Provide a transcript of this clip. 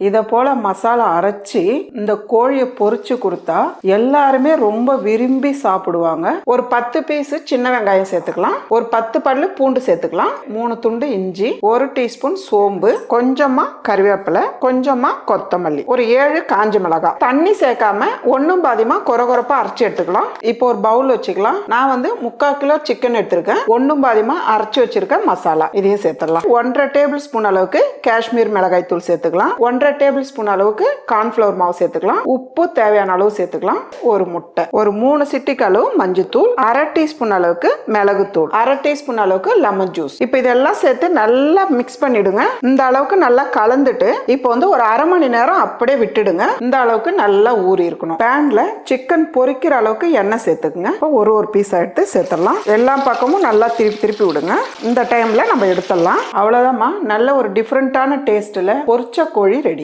இதை போல மசாலா அரைச்சி இந்த கோழியை பொரிச்சு கொடுத்தா எல்லாருமே ரொம்ப விரும்பி சாப்பிடுவாங்க. ஒரு 10 பீஸ் சின்ன வெங்காயம் சேர்த்துக்கலாம், ஒரு 10 பல்லு பூண்டு சேர்த்துக்கலாம், 3 துண்டு இஞ்சி, 1 டீஸ்பூன் சோம்பு, கொஞ்சமா கறிவேப்பிலை, கொஞ்சமா கொத்தமல்லி, ஒரு 7 காஞ்ச மிளகாய். தண்ணி சேர்க்காம ஒன்னும் பாதியமா கொரகொரப்பா அரைச்சி எடுத்துக்கலாம். இப்போ ஒரு பவுல் வச்சுக்கலாம். நான் 3/4 கிலோ சிக்கன் எடுத்திருக்கேன். ஒன்னும் பாதியமா அரைச்சி வச்சிருக்கேன் மசாலா இதையும் சேர்த்துடலாம். 1.5 டேபிள் ஸ்பூன் அளவுக்கு காஷ்மீர் மிளகாய் தூள் சேர்த்துக்கலாம். 1.5 டேபிள் ஸ்பூன் அளவுக்கு கார்ன்ஃபிளவர் மாவு சேர்த்துக்கலாம். உப்பு தேவையான அளவு சேர்த்துக்கலாம். ஒரு முட்டை, ஒரு 3 சிட்டிக்கு அளவு மஞ்சத்தூள், 1/2 டீஸ்பூன் அளவுக்கு மிளகுத்தூள், 1/2 டீஸ்பூன் அளவுக்கு லெமன் ஜூஸ். இப்போ இதெல்லாம் சேர்த்து நல்லா மிக்ஸ் பண்ணிடுங்க. இந்த அளவுக்கு நல்லா கலந்துட்டு இப்போ ஒரு 1/2 மணி நேரம் அப்படியே விட்டுடுங்க. இந்த அளவுக்கு நல்லா ஊறி இருக்கணும். பேன்ல சிக்கன் பொரிக்கிற அளவுக்கு எண்ணெய் சேர்த்துக்குங்க. இப்போ ஒரு பீஸ் எடுத்து சேர்த்துடலாம். எல்லா பக்கமும் நல்லா திருப்பி விடுங்க. இந்த டைம்ல நம்ம எடுத்துடலாம். அவ்வளவுதான்மா, நல்ல ஒரு டிஃப்ரெண்டான டேஸ்ட்ல பொரிச்ச கோழி ரெடி.